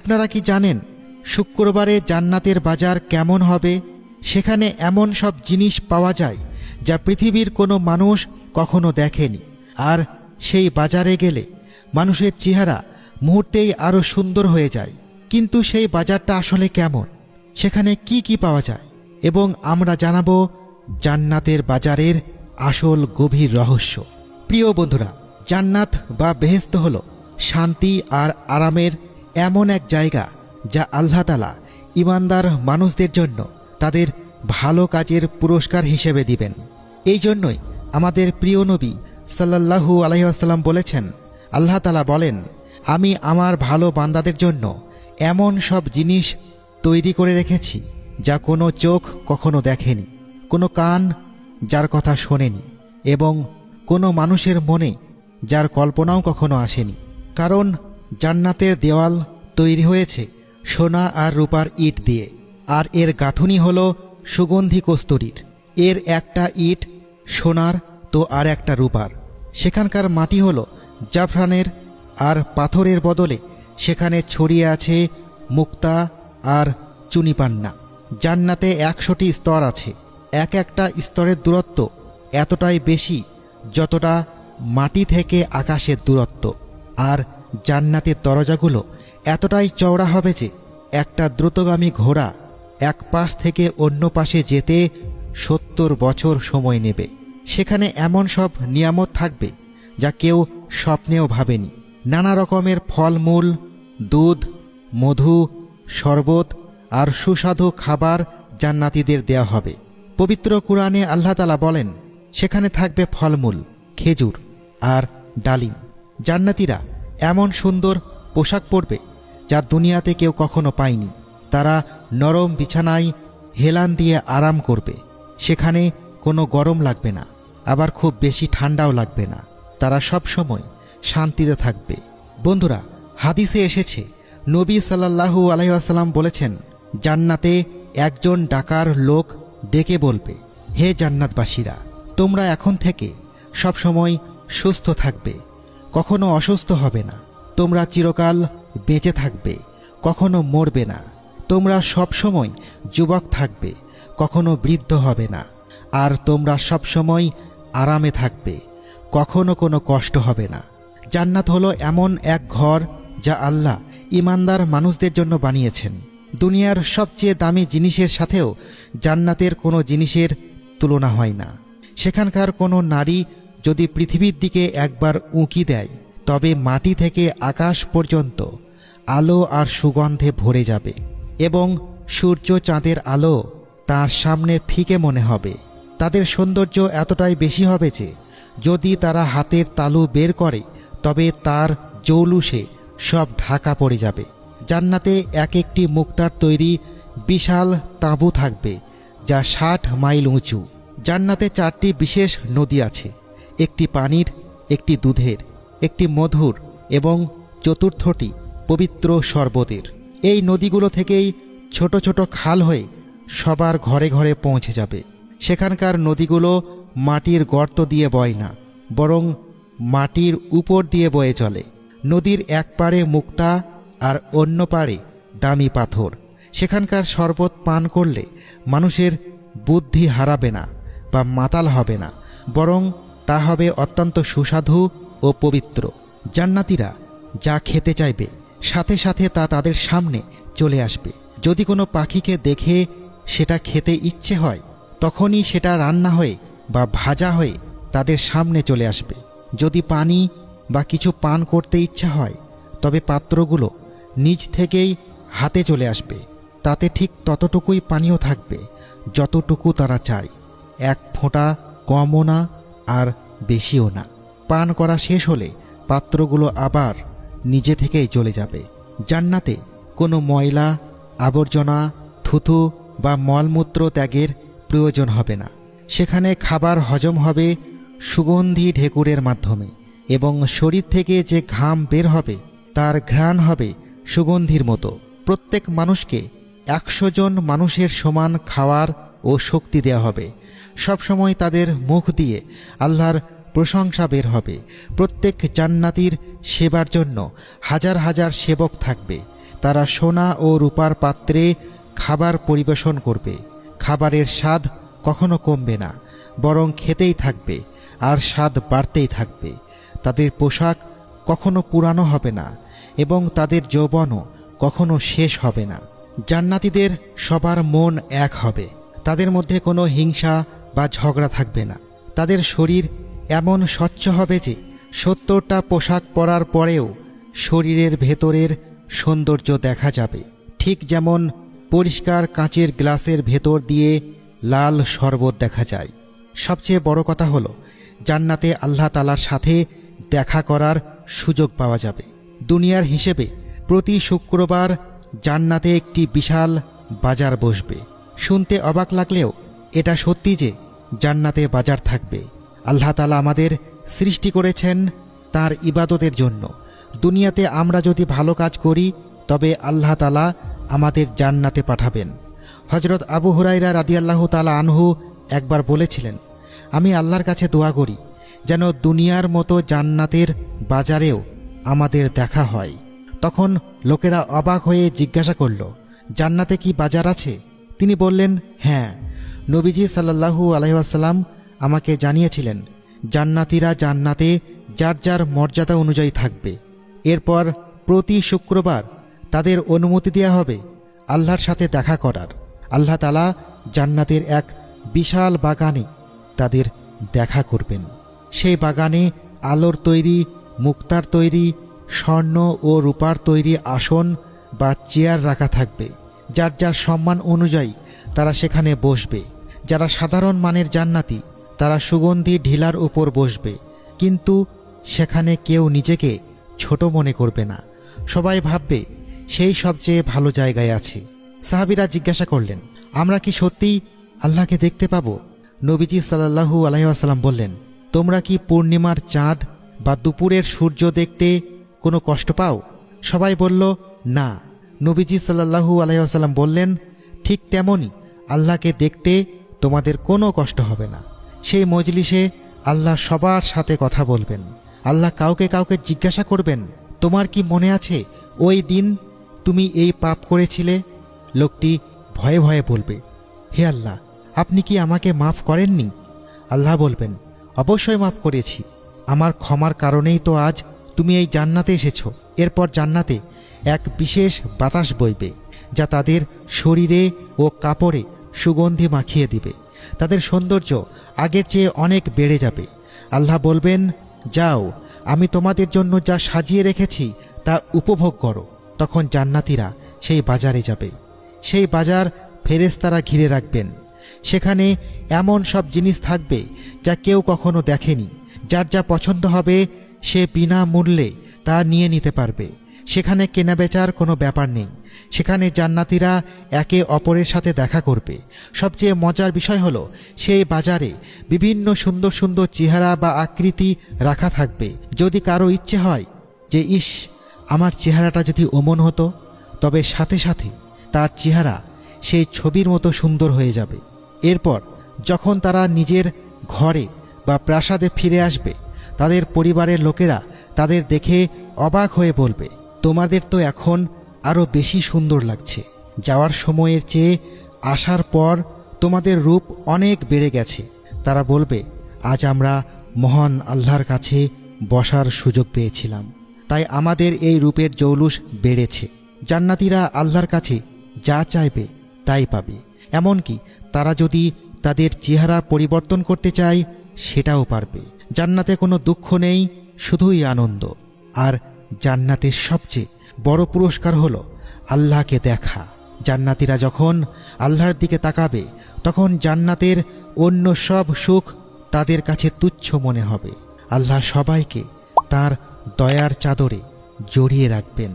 আপনারা কি জানেন শুক্রবারে জান্নাতের বাজার কেমন হবে? সেখানে এমন সব জিনিস পাওয়া যায় যা পৃথিবীর কোনো মানুষ কখনো দেখেনি। আর সেই বাজারে গেলে মানুষের চেহারা মুহূর্তেই আরও সুন্দর হয়ে যায়। কিন্তু সেই বাজারটা আসলে কেমন, সেখানে কি কি পাওয়া যায়, এবং আমরা জানাবো জান্নাতের বাজারের আসল গভীর রহস্য। প্রিয় বন্ধুরা, জান্নাত বা বেহেশত হল শান্তি আর আরামের এমন এক জায়গা যা আল্লাহ তাআলা ঈমানদার মানুষদের জন্য তাদের ভালো কাজের পুরস্কার হিসেবে দিবেন। এই জন্যই আমাদের প্রিয় নবী সাল্লাল্লাহু আলাইহি ওয়াসাল্লাম বলেছেন, আল্লাহ তাআলা বলেন, আমি আমার ভালো বান্দাদের জন্য এমন সব জিনিস তৈরি করে রেখেছি যা কোনো চোখ কখনো দেখেনি, কোনো কান যার কথা শোনেনি, এবং কোনো মানুষের মনে যার কল্পনাও কখনো আসেনি। কারণ জান্নাতের দেওয়াল তৈরি হয়েছে সোনা আর রূপার ইট দিয়ে, আর এর গাঁথুনি হল সুগন্ধি কস্তুরীর। এর একটা ইট সোনার তো আর একটা রূপার। সেখানকার মাটি হল জাফরানের, আর পাথরের বদলে সেখানে ছড়িয়ে আছে মুক্তা আর চুনিপান্না। জান্নাতে 100টি স্তর আছে। এক একটা স্তরের দূরত্ব এতটাই বেশি যতটা মাটি থেকে আকাশের দূরত্ব। আর জান্নাতের দরজাগুলো এতটাই চওড়া হবে যে একটা দ্রুতগামী ঘোড়া এক পাশ থেকে অন্য পাশে যেতে 70 বছর সময় নেবে। সেখানে এমন সব নিয়ামত থাকবে যা কেউ স্বপ্নেও ভাবেনি। নানা রকমের ফলমূল, দুধ, মধু, শরবত আর সুস্বাদু খাবার জান্নাতীদের দেয়া হবে। পবিত্র কুরআনে আল্লাহ তাআলা বলেন, সেখানে থাকবে ফলমূল, খেজুর আর ডালিম। জান্নাতীরা এমন সুন্দর পোশাক পরবে যা দুনিয়াতে কেউ কখনো পায়নি। তারা নরম বিছানায় হেলান দিয়ে আরাম করবে। সেখানে কোনো গরম লাগবে না, আবার খুব বেশি ঠান্ডাও লাগবে না। তারা সব সময় শান্তিতে থাকবে। বন্ধুরা, হাদিসে এসেছে, নবী সাল্লাল্লাহু আলাইহি ওয়াসাল্লাম বলেছেন, জান্নাতে একজন ডাকার লোক ডেকে বলবে, হে জান্নাতবাসীরা, তোমরা এখন থেকে সব সময় সুস্থ থাকবে, কখনো অসুস্থ হবে না। তোমরা চিরকাল বেঁচে থাকবে, কখনো মরবে না। তোমরা সব সময় যুবক থাকবে, কখনো বৃদ্ধ হবে না। আর তোমরা সব সময় আরামে থাকবে, কখনো কোনো কষ্ট হবে না। জান্নাত হলো এমন এক ঘর যা আল্লাহ ঈমানদার মানুষদের জন্য বানিয়েছেন। দুনিয়ার সবচেয়ে দামি জিনিসের সাথেও জান্নাতের কোনো জিনিসের তুলনা হয় না। সেখানকার কোনো নারী যদি পৃথিবীর দিকে একবার উঁকি দেয়, তবে মাটি থেকে আকাশ পর্যন্ত আলো আর সুগন্ধে ভরে যাবে, এবং সূর্য চাঁদের আলো তার সামনে ফিকে মনে হবে। তাদের সৌন্দর্য এতটাই বেশি হবে যে যদি তারা হাতের তালু বের করে, তবে তার জৌলুসে সব ঢাকা পড়ে যাবে। জান্নাতে এক একটি মুক্তার তৈরি বিশাল তাঁবু থাকবে যা 60 মাইল উঁচু। জান্নাতে 4টি বিশেষ নদী আছে, একটি পানির, একটি দুধের, একটি মধুর এবং চতুর্থটি পবিত্র শরবতের। এই নদীগুলো থেকেই ছোট ছোট খাল হয়ে সবার ঘরে ঘরে পৌঁছে যাবে। সেখানকার নদীগুলো মাটির গর্ত দিয়ে বয় না, বরং মাটির উপর দিয়ে বয়ে চলে। নদীর এক পাড়ে মুক্তা আর অন্য পাড়ে দামি পাথর। সেখানকার শরবত পান করলে মানুষের বুদ্ধি হারাবে না বা মাতাল হবে না, বরং তা হবে অত্যন্ত সুস্বাদু ও পবিত্র। জান্নাতীরা যা খেতে চাইবে সাথে সাথে তা তাদের সামনে চলে আসবে। যদি কোনো পাখিকে দেখে সেটা খেতে ইচ্ছে হয়, তখনই সেটা রান্না হয়ে বা ভাজা হয়ে তাদের সামনে চলে আসবে। যদি পানি বা কিছু পান করতে ইচ্ছা হয়, তবে পাত্রগুলো নিজ থেকেই হাতে চলে আসবে। তাতে ঠিক ততটুকুই পানীয় থাকবে যতটুকু তারা চায়, এক ফোঁটা কমও না আর বেশিও না। পান করা শেষ হলে পাত্রগুলো আবার নিজে থেকেই চলে যাবে। জান্নাতে কোনো ময়লা, আবর্জনা, থুথু বা মলমূত্র ত্যাগের প্রয়োজন হবে না। সেখানে খাবার হজম হবে সুগন্ধি ঢেকুরের মাধ্যমে, এবং শরীর থেকে যে ঘাম বের হবে তার ঘ্রাণ হবে সুগন্ধির মতো। প্রত্যেক মানুষকে 100 জন মানুষের সমান খাওয়ার ও শক্তি দেওয়া হবে। সবসময় তাদের মুখ দিয়ে আল্লাহর প্রশংসা বের হবে। প্রত্যেক জান্নাতীর সেবার জন্য হাজার হাজার সেবক থাকবে। তারা সোনা ও রূপার পাত্রে খাবার পরিবেশন করবে। খাবারের স্বাদ কখনো কমবে না, বরং খেতেই থাকবে আর স্বাদ বাড়তেই থাকবে। তাদের পোশাক কখনো পুরানো হবে না এবং তাদের যৌবনও কখনো শেষ হবে না। জান্নাতীদের সবার মন এক হবে, তাদের মধ্যে কোনো হিংসা বা ঝগড়া থাকবে না। তাদের শরীর এমন স্বচ্ছ হবে যে 70টা পোশাক পরার পরেও শরীরের ভেতরের সৌন্দর্য দেখা যাবে, ঠিক যেমন পরিষ্কার কাঁচের গ্লাসের ভেতর দিয়ে লাল শরবত দেখা যায়। সবচেয়ে বড় কথা হলো জান্নাতে আল্লাহ তাআলার সাথে দেখা করার সুযোগ পাওয়া যাবে। দুনিয়ার হিসেবে প্রতি শুক্রবার জান্নাতে একটি বিশাল বাজার বসবে। শুনতে অবাক লাগলেও এটা সত্যি যে জান্নাতে বাজার থাকবে। আল্লাহ তাআলা আমাদের সৃষ্টি করেছেন তার ইবাদতের জন্য। দুনিয়াতে আমরা যদি ভালো কাজ করি তবে আল্লাহ তাআলা আমাদের জান্নাতে পাঠাবেন। হযরত আবু হুরায়রা রাদিয়াল্লাহু তাআলা আনহু একবার বলেছিলেন, আমি আল্লাহর কাছে দোয়া করি যেন দুনিয়ার মতো জান্নাতের বাজারেও আমাদের দেখা হয়। তখন লোকেরা অবাক হয়ে জিজ্ঞাসা করল, জান্নাতে কি বাজার আছে? তিনি বললেন, হ্যাঁ, নবীজি সাল্লাল্লাহু আলাইহি ওয়াসাল্লাম আমাকে জানিয়েছিলেন জান্নাতীরা জান্নাতে যার যার মর্যাদা অনুযায়ী থাকবে। এরপর প্রতি শুক্রবার তাদের অনুমতি দেওয়া হবে আল্লাহর সাথে দেখা করার। আল্লাহ তাআলা জান্নাতের এক বিশাল বাগানে তাদের দেখা করবেন। সেই বাগানে আলোর তৈরি, মুক্তার তৈরি, স্বর্ণ ও রূপার তৈরি আসন বা চেয়ার রাখা থাকবে। যার যার সম্মান অনুযায়ী তারা সেখানে বসবে। যারা সাধারণ মানের জান্নাতি তারা সুগন্ধি ঢিলার উপর বসবে, কিন্তু সেখানে কেউ নিজেকে ছোট মনে করবে না। সবাই ভাববে সেই সবচেয়ে ভালো জায়গায় আছে। সাহাবীরা জিজ্ঞাসা করলেন, আমরা কি সত্যিই আল্লাহকে দেখতে পাব? নবীজি সাল্লাল্লাহু আলাইহি ওয়াসাল্লাম বললেন, তোমরা কি পূর্ণিমার চাঁদ বা দুপুরের সূর্য দেখতে কোনো কষ্ট পাও? সবাই বলল, না। নবীজি সাল্লাল্লাহু আলাইহি ওয়াসাল্লাম বললেন, ঠিক তেমনই আল্লাহকে দেখতে তোমাদের কোনো কষ্ট হবে না। সেই মজলিসে আল্লাহ সবার সাথে কথা বলবেন। আল্লাহ কাউকে কাউকে জিজ্ঞাসা করবেন, তোমার কি মনে আছে ওই দিন তুমি এই পাপ করেছিলে? লোকটি ভয়ে ভয়ে বলবে, হে আল্লাহ, আপনি কি আমাকে মাফ করেননি? আল্লাহ বলবেন, অবশ্যই মাফ করেছি, আমার ক্ষমার কারণেই তো আজ তুমি এই জান্নাতে এসেছো। এরপর জান্নাতে এক বিশেষ বাতাস বইবে যা তাদের শরীরে ও কাপড়ে সুগন্ধি মাখিয়ে দিবে। তাদের সৌন্দর্য আগের চেয়ে অনেক বেড়ে যাবে। আল্লাহ বলবেন, যাও, আমি তোমাদের জন্য যা সাজিয়ে রেখেছি তা উপভোগ করো। তখন জান্নাতীরা সেই বাজারে যাবে। সেই বাজার ফেরেশতারা ঘিরে রাখবেন। সেখানে এমন সব জিনিস থাকবে যা কেউ কখনো দেখেনি। যার যা পছন্দ হবে সে বিনা মূল্যে তা নিয়ে নিতে পারবে। সেখানে কেনাবেচার কোনো ব্যাপার নেই। সেখানে জান্নাতীরা একে অপরের সাথে দেখা করবে। সবচেয়ে মজার বিষয় হলো সেই বাজারে বিভিন্ন সুন্দর সুন্দর চেহারা বা আকৃতি রাখা থাকবে। যদি কারো ইচ্ছে হয় যে ইস, আমার চেহারাটা যদি অমন হতো, তবে সাথে সাথে তার চেহারা সেই ছবির মতো সুন্দর হয়ে যাবে। এরপর যখন তারা নিজের ঘরে বা প্রাসাদে ফিরে আসবে, তাদের পরিবারের লোকেরা তাদের দেখে অবাক হয়ে বলবে, তোমাদের তো এখন আরও বেশি সুন্দর লাগছে। যাওয়ার সময়ের চেয়ে আসার পর তোমাদের রূপ অনেক বেড়ে গেছে। তারা বলবে, আজ আমরা মহান আল্লাহর কাছে বসার সুযোগ পেয়েছিলাম, তাই আমাদের এই রূপের জৌলুস বেড়েছে। জান্নাতীরা আল্লাহর কাছে যা চাইবে তাই পাবে। এমনকি তারা যদি তাদের চেহারা পরিবর্তন করতে চায় সেটাও পারবে। জান্নাতে কোনো দুঃখ নেই, শুধুই আনন্দ। আর জান্নাতের সবচেয়ে বড় পুরস্কার হলো আল্লাহকে দেখা। জান্নাতীরা যখন আল্লাহর দিকে তাকাবে তখন জান্নাতের অন্য সব সুখ তাদের কাছে তুচ্ছ মনে হবে। আল্লাহ সবাইকে তার দয়ার চাদরে জড়িয়ে রাখবেন।